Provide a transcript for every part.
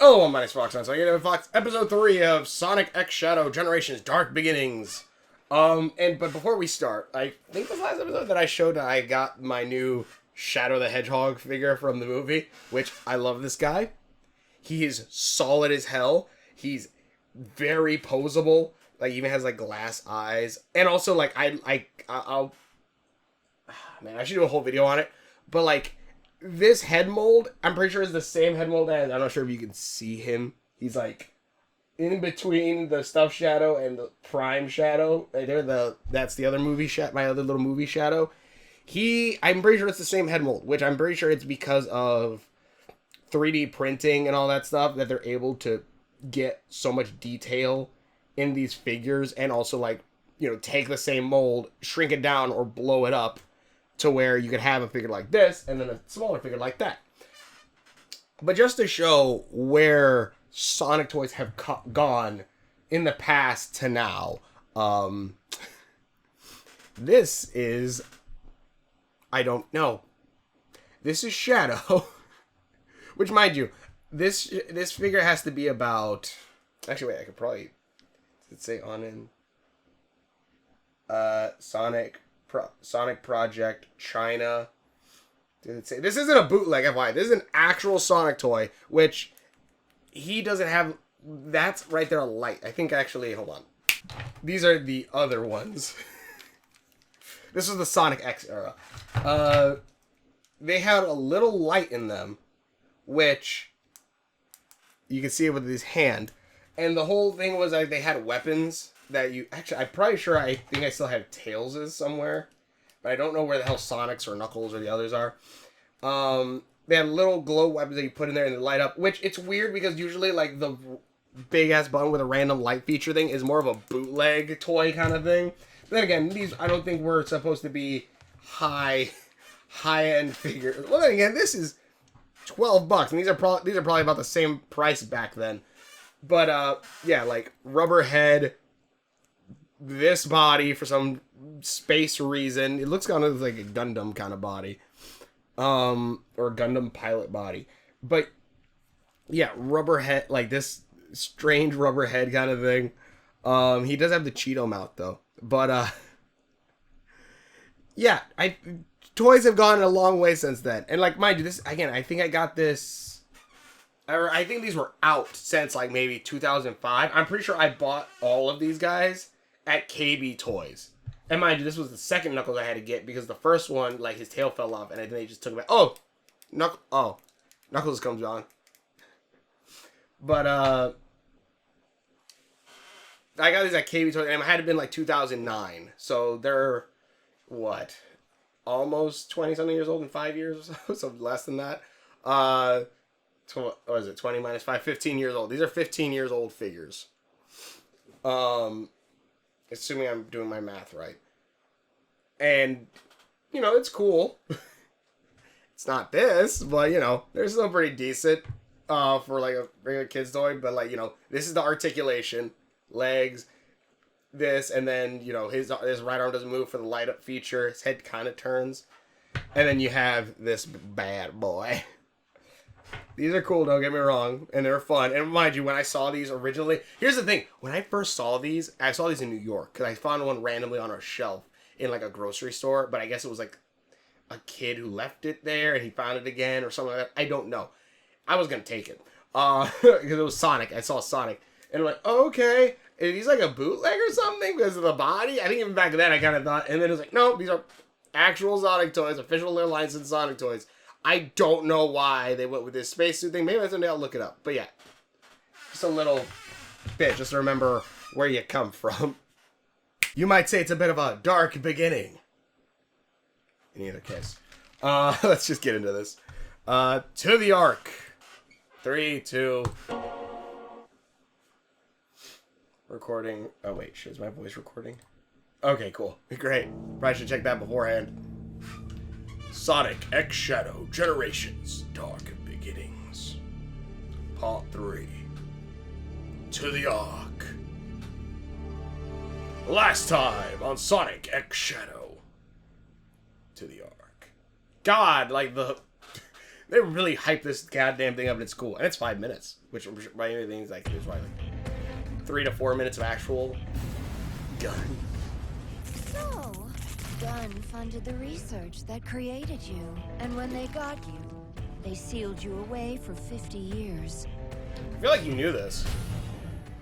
Hello, my name is Fox, so Fox, episode 3 of Sonic X Shadow Generations Dark Beginnings. But before we start, I think this last episode that I showed I got my new Shadow the Hedgehog figure from the movie, which I love this guy. He is solid as hell. He's very posable. Like, even has like glass eyes, and also like I'll man, I should do a whole video on it. But like this head mold, I'm pretty sure is the same head mold as, I'm not sure if you can see him. He's like in between the Stuffed Shadow and the Prime Shadow. That's the other movie my other little movie Shadow. I'm pretty sure it's the same head mold, which I'm pretty sure it's because of 3D printing and all that stuff that they're able to get so much detail in these figures, and also like, you know, take the same mold, shrink it down, or blow it up to where you could have a figure like this and then a smaller figure like that. But just to show where Sonic toys have gone in the past to now, this is, I don't know. This is Shadow, which, mind you, this figure has to be about. Actually, wait, I could probably say on in Sonic Project China. Did it say this isn't a bootleg? FYI, this is an actual Sonic toy, which he doesn't have. That's right there, a light. I think actually, hold on. These are the other ones. This is the Sonic X era. They had a little light in them, which you can see it with his hand. And the whole thing was like they had weapons that you... Actually, I'm probably sure I think I still have Tails' somewhere. But I don't know where the hell Sonic's or Knuckles or the others are. They had little glow weapons that you put in there and they light up. Which, it's weird because usually like the big-ass button with a random light feature thing is more of a bootleg toy kind of thing. But then again, these I don't think were supposed to be high-end figures. Well, then again, this is $12. And these are probably about the same price back then. But, yeah, like, rubber head, this body for some space reason. It looks kind of like a Gundam kind of body. Or a Gundam pilot body. But, yeah, rubber head, like this strange rubber head kind of thing. He does have the Cheeto mouth, though. But, yeah, toys have gone a long way since then. And, like, mind you, this, again, I think I got this... I think these were out since, like, maybe 2005. I'm pretty sure I bought all of these guys at KB Toys. And mind you, this was the second Knuckles I had to get because the first one, like, his tail fell off and then they just took it back. Oh! Knuckles comes on. But, I got these at KB Toys, and it had to been, like, 2009. So they're, what? Almost 20-something years old in 5 years or so? So less than that. What is it? 20 minus 5, 15 years old. These are 15 years old figures. Assuming I'm doing my math right. And, you know, it's cool. It's not this, but, you know, they're still pretty decent for, like, a regular kid's toy. But, like, you know, this is the articulation. Legs. This. And then, you know, his right arm doesn't move for the light up feature. His head kind of turns. And then you have this bad boy. These are cool, don't get me wrong, and they're fun. And mind you, when I saw these originally... Here's the thing. When I first saw these, I saw these in New York, because I found one randomly on a shelf in, like, a grocery store, but I guess it was, like, a kid who left it there, and he found it again, or something like that. I don't know. I was going to take it, because it was Sonic. I saw Sonic, and I'm like, oh, okay. Is he, like, a bootleg or something because of the body? I think even back then I kind of thought, and then it was like, no, these are actual Sonic toys, official licensed Sonic toys. I don't know why they went with this spacesuit thing. Maybe someday I'll look it up. But yeah, just a little bit, just to remember where you come from. You might say it's a bit of a dark beginning. In either case. Let's just get into this. To the Ark. 3, 2... Recording. Oh wait, is my voice recording? Okay, cool. Great. Probably should check that beforehand. Sonic X Shadow Generations Dark Beginnings. Part 3. To the Ark. Last time on Sonic X Shadow. To the Ark. God, like They really hype this goddamn thing up, and it's cool. And it's 5 minutes, which by anything is like, there's probably like 3 to 4 minutes of actual gun. So, Gun funded the research that created you, and when they got you, they sealed you away for 50 years. I feel like you knew this.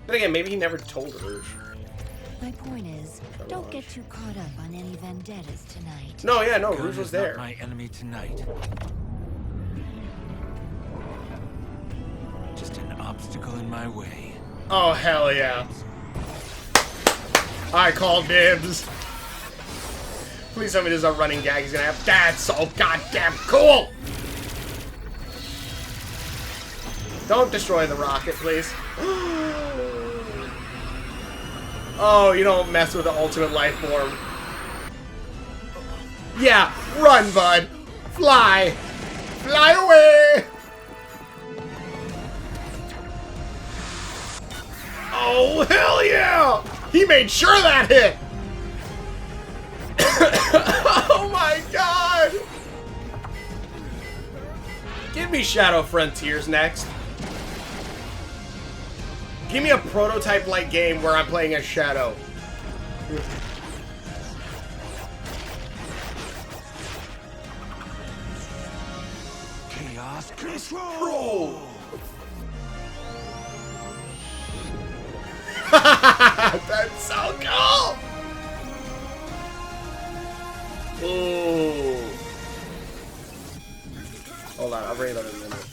But again, maybe he never told Rouge. My point is, don't get too caught up on any vendettas tonight. No, yeah, no, Gun Rouge was is there. not my enemy tonight. Just an obstacle in my way. Oh, hell yeah. I call dibs. Please tell me there's a running gag he's gonna have. That's so goddamn cool! Don't destroy the rocket, please. Oh, you don't mess with the ultimate life form. Yeah, run, bud. Fly. Fly away! Oh, hell yeah! He made sure that hit! Oh my god! Give me Shadow Frontiers next. Give me a prototype-like game where I'm playing as Shadow. Chaos control! That's so cool! Ooh. Hold on, I'll reload in a minute.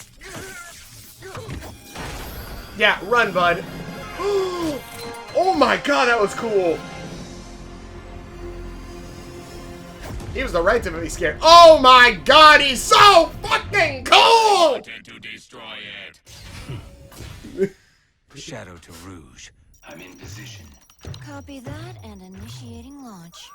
Yeah, run, bud. Oh my god, that was cool. He was the right to be scared. Oh my god, he's so fucking cool! To destroy it. Shadow to Rouge. I'm in position. Copy that and initiating launch.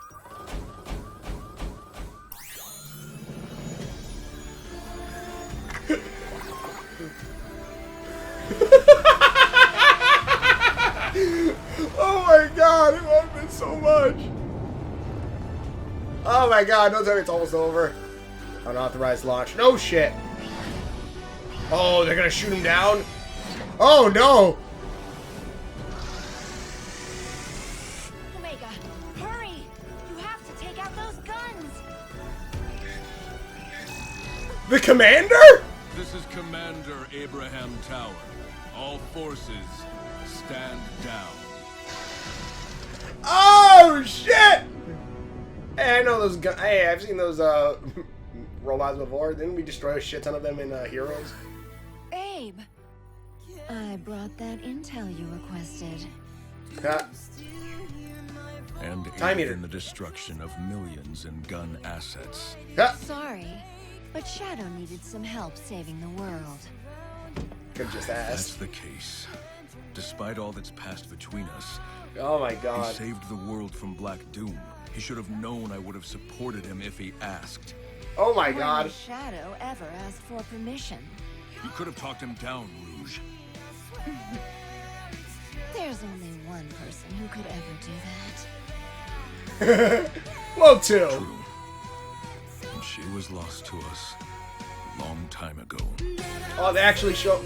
Oh my god, it would have been so much. Oh my god, no time, it's almost over. Unauthorized launch. No shit. Oh, they're gonna shoot him down? Oh no! Omega, hurry! You have to take out those guns! The commander? This is Commander Abraham Tower. All forces, stand down. Oh shit! Hey, I know those guns. Hey, I've seen those robots before. Didn't we destroy a shit ton of them in Heroes? Abe! I brought that intel you requested. Yeah. And Time aided eater. in the destruction of millions in gun assets. Yeah. Sorry, but Shadow needed some help saving the world. Could just That's ask. the case. Despite all that's passed between us, Oh my he god. saved the world from Black Doom. He should have known I would have supported him if he asked. Oh my When god. has Shadow ever asked for permission? You could have talked him down, Rouge. There's only one person who could ever do that. Well, two. True. And she was lost to us a long time ago. Oh, they actually show.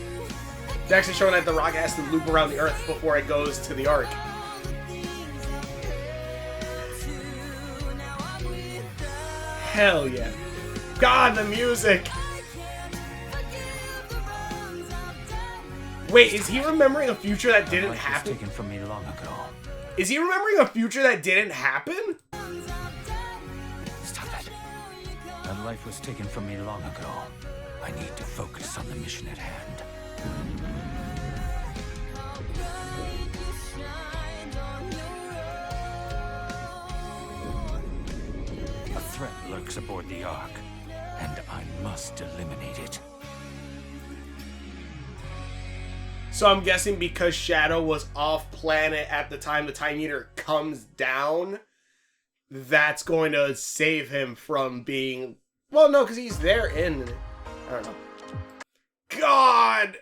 They're actually showing that the rocket has to loop around the Earth before it goes to the Ark. Hell yeah. God, the music! Wait, is he remembering a future that didn't Life was happen? taken from me long ago. Is he remembering a future that didn't happen? Stop it. That life was taken from me long ago. I need to focus on the mission at hand. A threat lurks aboard the Ark, and I must eliminate it. So I'm guessing because Shadow was off planet at the time the Time Eater comes down, that's going to save him from being... Well, no, because he's there in... I don't know. God!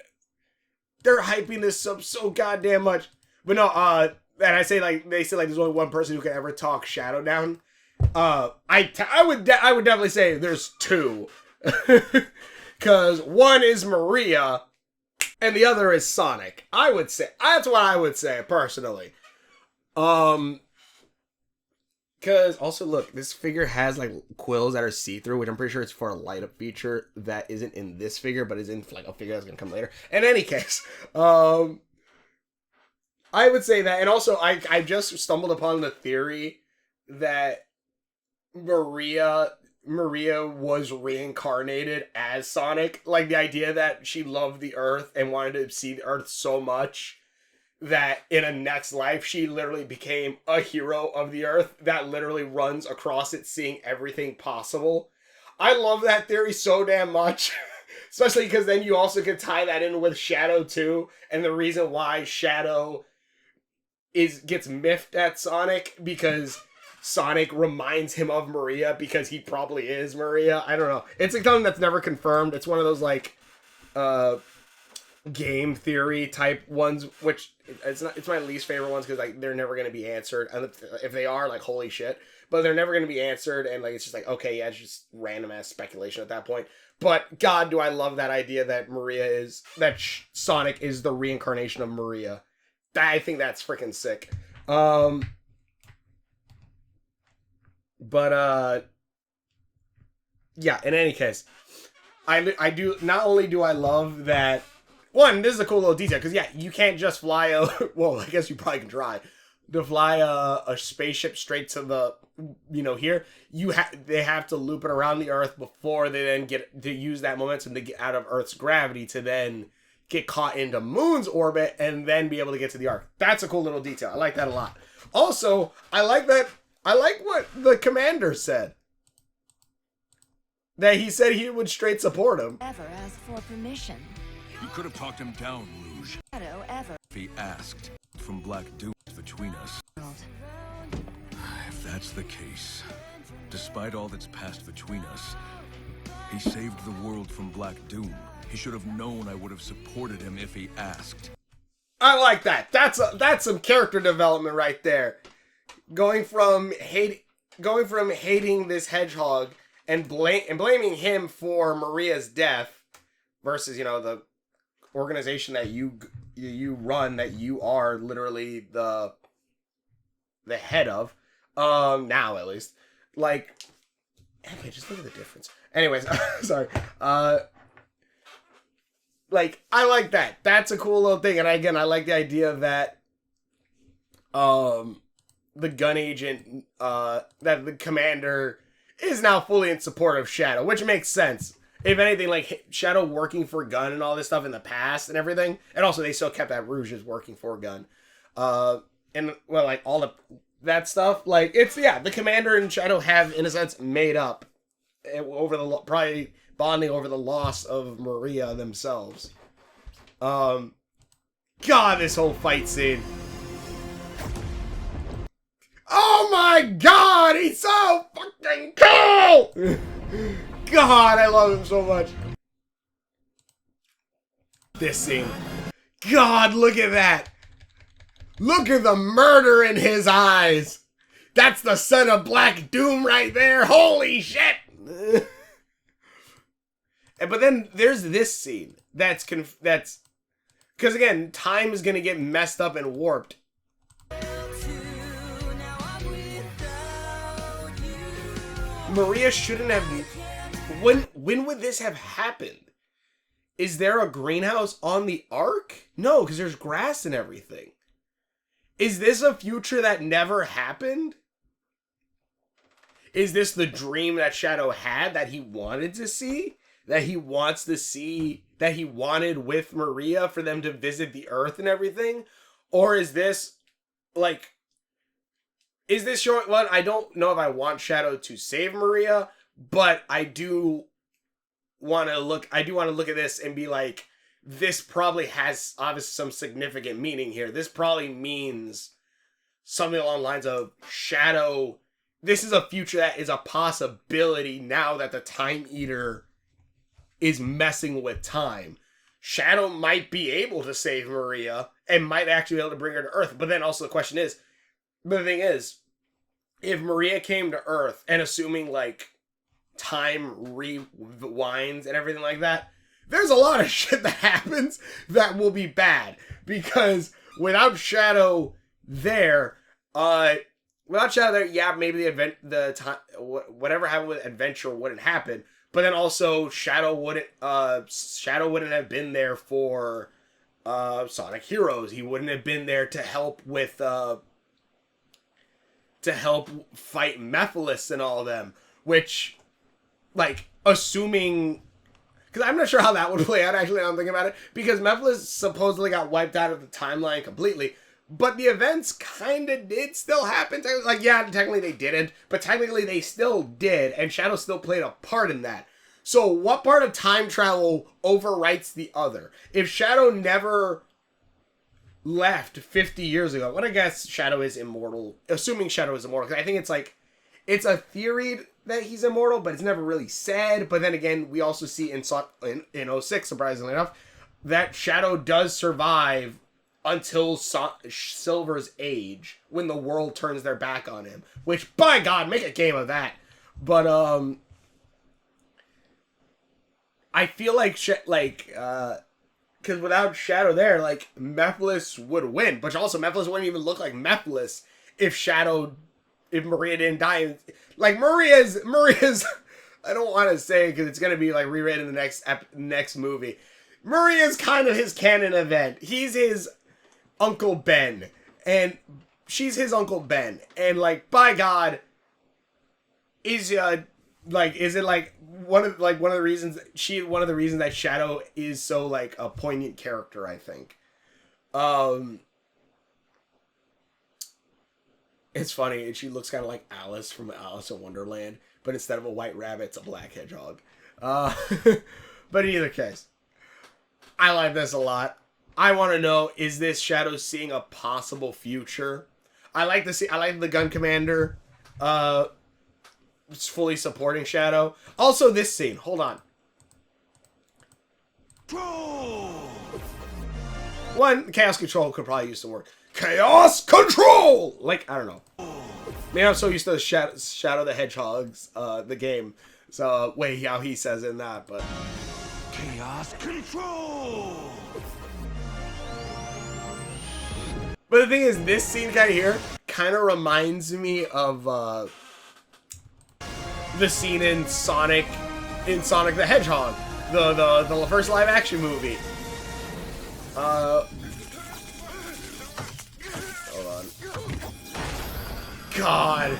They're hyping this up so goddamn much. But no, and I say like, they say like there's only one person who can ever talk Shadow down. I would definitely say there's two. Because one is Maria and the other is Sonic. I would say that's what I would say personally. Because also look, this figure has like quills that are see-through, which I'm pretty sure it's for a light-up feature that isn't in this figure, but is in like a figure that's gonna come later. In any case, I would say that, and also I just stumbled upon the theory that Maria was reincarnated as Sonic. Like the idea that she loved the Earth and wanted to see the Earth so much that in a next life she literally became a hero of the Earth that literally runs across it seeing everything possible. I love that theory so damn much. Especially because then you also could tie that in with Shadow too, and the reason why Shadow gets miffed at Sonic because Sonic reminds him of Maria because he probably is Maria. I don't know. It's like something that's never confirmed. It's one of those like game theory type ones, which it's my least favorite ones because like they're never going to be answered, and if they are, like, holy shit, but they're never going to be answered, and like it's just like, okay, yeah, it's just random ass speculation at that point. But god, do I love that idea that Sonic is the reincarnation of Maria. I think that's freaking sick. But yeah, in any case, I do, not only do I love that, one, this is a cool little detail, because yeah, you can't just fly well, I guess you probably can try to fly a spaceship straight to the, here. They have to loop it around the Earth before they then get to use that momentum to get out of Earth's gravity to then get caught into Moon's orbit and then be able to get to the Ark. That's a cool little detail. I like that a lot. Also, I like what the commander said. That he said he would straight support him. Ever ask for permission? You could have talked him down, Rouge. Shadow ever. If he asked. From Black Doom between us. If that's the case, despite all that's passed between us, he saved the world from Black Doom. He should have known I would have supported him if he asked. I like that. That's some character development right there. Going from hating this hedgehog and blaming him for Maria's death versus, the organization that you run, that you are literally the head of, now at least. Like, okay, just look at the difference. Anyways, sorry. Like, I like that. That's a cool little thing. And again, I like the idea that the gun agent, that the commander is now fully in support of Shadow, which makes sense. If anything, like, Shadow working for Gun and all this stuff in the past and everything. And also, they still kept that Rouge as working for Gun. And, well, like, all that stuff. Like, it's, yeah, the commander and Shadow have, in a sense, made up over probably bonding over the loss of Maria themselves. God, this whole fight scene. Oh my god, he's so fucking cool! God, I love him so much. This scene. God, look at that. Look at the murder in his eyes. That's the son of Black Doom right there. Holy shit. But then there's this scene that's because again, time is gonna get messed up and warped. Maria shouldn't have. When would this have happened? Is there a greenhouse on the Ark? No, because there's grass and everything. Is this a future that never happened? Is this the dream that Shadow had that he wanted to see? That he wants to see, that he wanted with Maria for them to visit the Earth and everything? Or is this, like, is this showing, well, I don't know if I want Shadow to save Maria, but I do want to look at this and be like, this probably has obviously some significant meaning here. This probably means something along the lines of Shadow. This is a future that is a possibility now that the Time Eater is messing with time. Shadow might be able to save Maria and might actually be able to bring her to Earth. But then also the question is, but the thing is, if Maria came to Earth and assuming like time rewinds and everything like that, there's a lot of shit that happens that will be bad. Because without Shadow there, yeah, maybe whatever happened with Adventure wouldn't happen. But then also Shadow wouldn't have been there for Sonic Heroes. He wouldn't have been there to help with fight Mephiles and all of them. Which, like, assuming, because I'm not sure how that would play out. Actually, now I'm thinking about it, because Mephiles supposedly got wiped out of the timeline completely. But the events kind of did still happen. Like, yeah, technically they didn't, but technically they still did, and Shadow still played a part in that. So what part of time travel overwrites the other? If Shadow never left 50 years ago, when I guess Shadow is immortal, assuming Shadow is immortal, because I think it's a theory that he's immortal, but it's never really said. But then again, we also see in 06, surprisingly enough, that Shadow does survive until Silver's age, when the world turns their back on him. Which, by God, make a game of that. But I feel like because without Shadow there, like, Mephiles would win. But also, Mephiles wouldn't even look like Mephiles if Maria didn't die. Like, Maria's I don't want to say it because it's gonna be like rewritten in the next movie. Maria's kind of his canon event. He's his Uncle Ben, and she's his Uncle Ben, and, like, by God, is it one of the reasons that Shadow is so, like, a poignant character, I think. It's funny, and she looks kind of like Alice from Alice in Wonderland, but instead of a white rabbit, it's a black hedgehog. But in either case, I like this a lot. I want to know, is this Shadow seeing a possible future? I like the gun commander fully supporting Shadow. Also, this scene. Hold on. One, Chaos Control could probably use some work. Chaos Control! Like, I don't know. Maybe I'm so used to Shadow the Hedgehog's, the game. So, wait, how he says in that, but... Chaos Control! But the thing is, this scene kind of here kind of reminds me of the scene in Sonic the Hedgehog, the first live action movie. Hold on. God.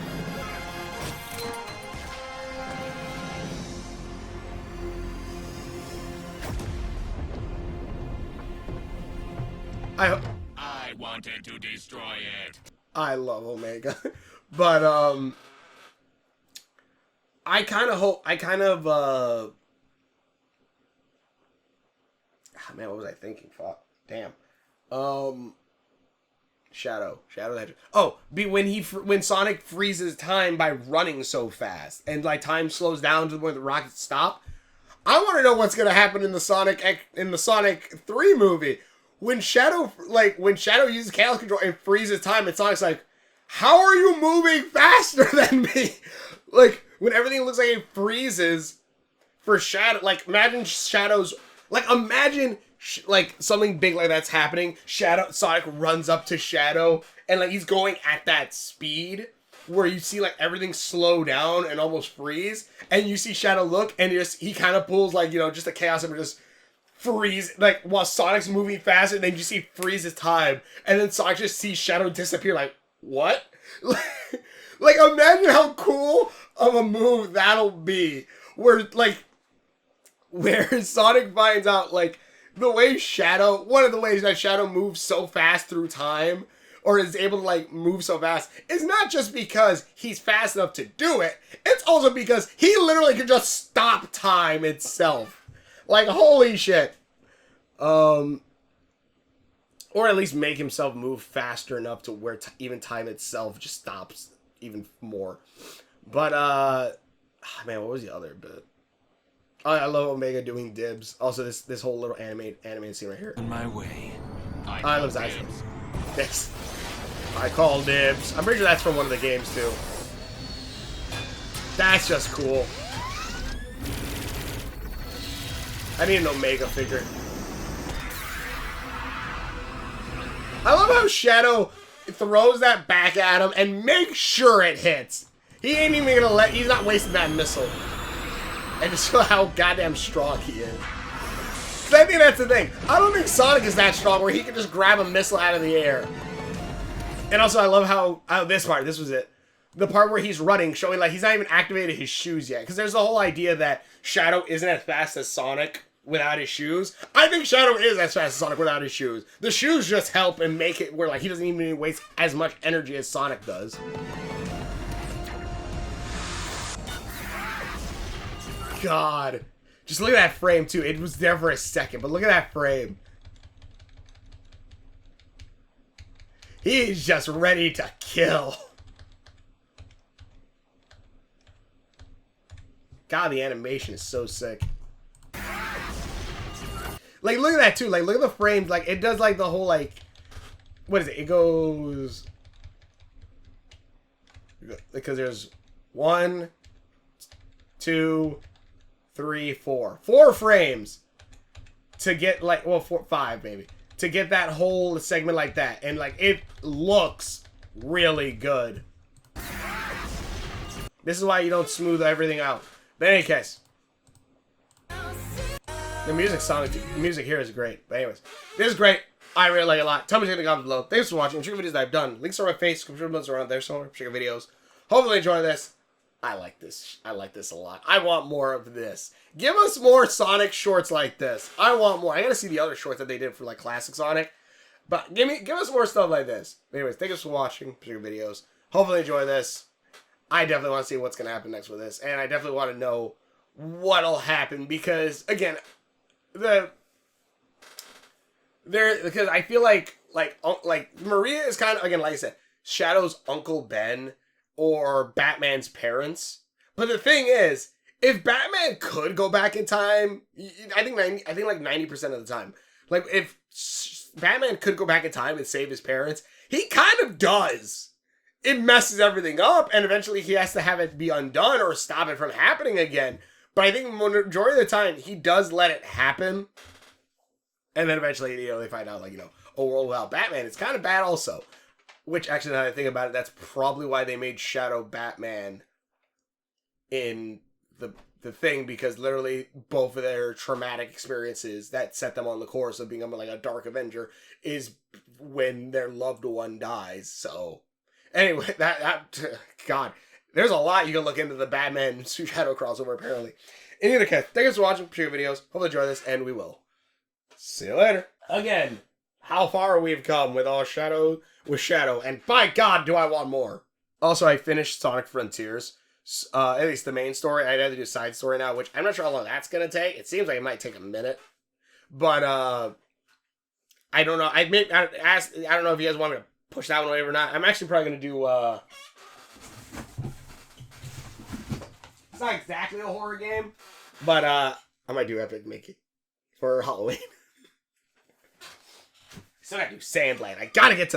I wanted to destroy it. I love Omega. But, man, what was I thinking? Fuck. Damn. Shadow the Hedgehog. Oh, when Sonic freezes time by running so fast, and, like, time slows down to the point the rockets stop. I want to know what's gonna happen in the Sonic 3 movie. When Shadow uses Chaos Control and freezes time, and Sonic's like, how are you moving faster than me? Like, when everything looks like it freezes for Shadow, like, imagine something big like that's happening. Sonic runs up to Shadow, and, like, he's going at that speed where you see, like, everything slow down and almost freeze, and you see Shadow look, and he kind of pulls, like, you know, just a Chaos and just freeze, like, while Sonic's moving fast, and then you see freezes time, and then Sonic just sees Shadow disappear, like, what? Like, imagine how cool of a move that'll be, where Sonic finds out, like, one of the ways that Shadow moves so fast through time, or is able to, like, move so fast, is not just because he's fast enough to do it, it's also because he literally can just stop time itself. Like, holy shit. Or at least make himself move faster enough to where even time itself just stops even more. But, man, what was the other bit? I love Omega doing dibs. Also, this whole little animated scene right here. In my way. I love that. Yes. I call dibs. I'm pretty sure that's from one of the games, too. That's just cool. I need an Omega figure. I love how Shadow throws that back at him and makes sure it hits. He ain't even gonna he's not wasting that missile. And just show how goddamn strong he is. Cause I think that's the thing. I don't think Sonic is that strong where he can just grab a missile out of the air. And also I love how, this was it. The part where he's running, showing like he's not even activated his shoes yet. Because there's the whole idea that Shadow isn't as fast as Sonic without his shoes. I think Shadow is as fast as Sonic without his shoes. The shoes just help and make it where like he doesn't even waste as much energy as Sonic does. God. Just look at that frame too. It was there for a second, but look at that frame. He's just ready to kill. God, the animation is so sick. Like, look at that, too. Like, look at the frames. Like, it does, like, the whole, like... What is it? It goes... Because there's 1, 2, 3, 4. 4 frames to get, like... Well, 5, maybe. To get that whole segment like that. And, like, it looks really good. This is why you don't smooth everything out. But in any case, the music here is great. But anyways, this is great. I really like it a lot. Tell me in the comments below. Thanks for watching. Check the videos that I've done. Links are on my face. Subscription buttons are around there somewhere. Check the videos. Hopefully enjoy this. I like this. I like this a lot. I want more of this. Give us more Sonic shorts like this. I want more. I gotta see the other shorts that they did for like classic Sonic. But give us more stuff like this. Anyways, thanks for watching. Check the videos. Hopefully enjoy this. I definitely want to see what's going to happen next with this. And I definitely want to know what'll happen. Because, again, because I feel like Maria is kind of, again, like I said, Shadow's Uncle Ben or Batman's parents. But the thing is, if Batman could go back in time, I think like 90% of the time, like if Batman could go back in time and save his parents, he kind of does. It messes everything up, and eventually he has to have it be undone or stop it from happening again. But I think majority of the time, he does let it happen. And then eventually, they find out, like, a world without Batman. It's kind of bad also. Which, actually, now that I think about it, that's probably why they made Shadow Batman in the thing. Because literally, both of their traumatic experiences that set them on the course of becoming, like, a Dark Avenger is when their loved one dies, so... Anyway, God, there's a lot you can look into the Batman Shadow crossover, apparently. In any case, thanks for watching, share your videos, hope you enjoy this, and we will see you later. Again, how far we've come with Shadow, and by God, do I want more. Also, I finished Sonic Frontiers, at least the main story. I'd have to do side story now, which I'm not sure how long that's going to take. It seems like it might take a minute, but, I don't know. I don't know if you guys want me to push that one away or not. I'm actually probably going to do, it's not exactly a horror game, but, I might do Epic Mickey for Halloween. Still gotta do Sandland. I gotta get to that.